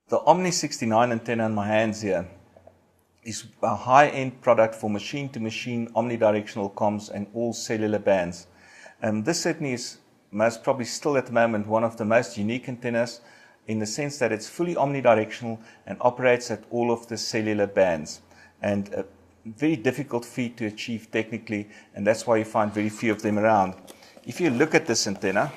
The omni-0069 antenna in my hands here is a high-end product for machine-to-machine omnidirectional comms and all cellular bands. This certainly is most probably still at the moment one of the most unique antennas in the sense that it's fully omnidirectional and operates at all of the cellular bands. And a very difficult feat to achieve technically, and that's why you find very few of them around. If you look at this antenna,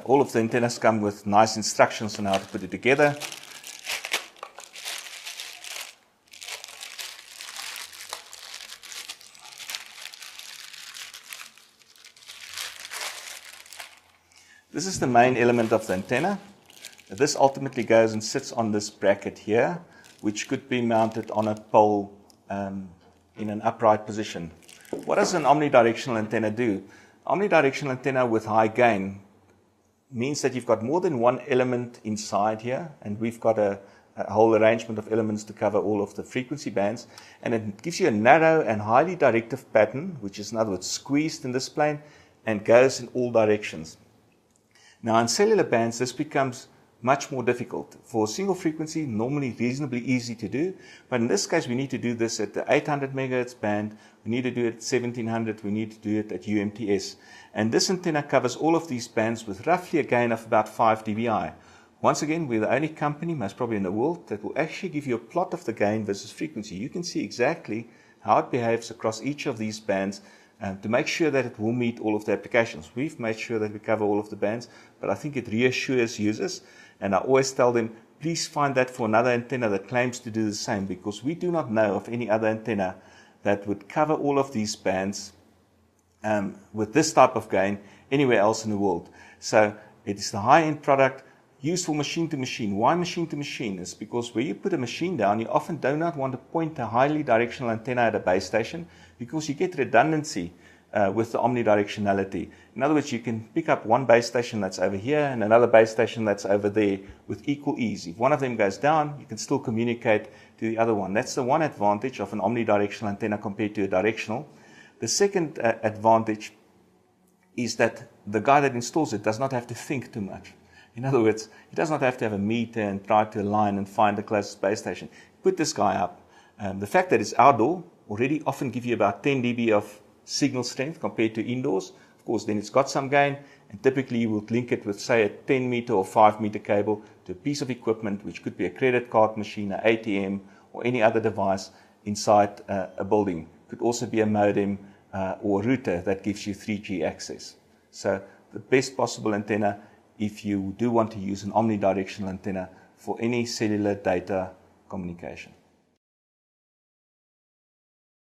all of the antennas come with nice instructions on how to put it together. This is the main element of the antenna. This ultimately goes and sits on this bracket here, which could be mounted on a pole in an upright position. What does an omnidirectional antenna do? Omnidirectional antenna with high gain means that you've got more than one element inside here, and we've got a whole arrangement of elements to cover all of the frequency bands, and it gives you a narrow and highly directive pattern, which is in other words squeezed in this plane and goes in all directions. Now in cellular bands this becomes much more difficult. For single frequency, normally reasonably easy to do, but in this case we need to do this at the 800 MHz band, we need to do it at 1700, we need to do it at UMTS. And this antenna covers all of these bands with roughly a gain of about 5 dBi. Once again, we're the only company, most probably in the world, that will actually give you a plot of the gain versus frequency. You can see exactly how it behaves across each of these bands to make sure that it will meet all of the applications. We've made sure that we cover all of the bands, but I think it reassures users. And I always tell them, please find that for another antenna that claims to do the same, because we do not know of any other antenna that would cover all of these bands with this type of gain anywhere else in the world. So it is the high-end product used for machine-to-machine. Why machine-to-machine? It's because where you put a machine down, you often do not want to point a highly directional antenna at a base station because you get redundancy with the omnidirectionality. In other words, you can pick up one base station that's over here and another base station that's over there with equal ease. If one of them goes down, you can still communicate to the other one. That's the one advantage of an omnidirectional antenna compared to a directional. The second advantage is that the guy that installs it does not have to think too much. In other words, he does not have to have a meter and try to align and find the closest base station. Put this guy up. The fact that it's outdoor already often gives you about 10 dB of signal strength compared to indoors. Of course, then it's got some gain, and typically you would link it with, say, a 10 meter or 5 meter cable to a piece of equipment, which could be a credit card machine, an ATM, or any other device inside a building. It could also be a modem or a router that gives you 3G access. So the best possible antenna if you do want to use an omnidirectional antenna for any cellular data communication.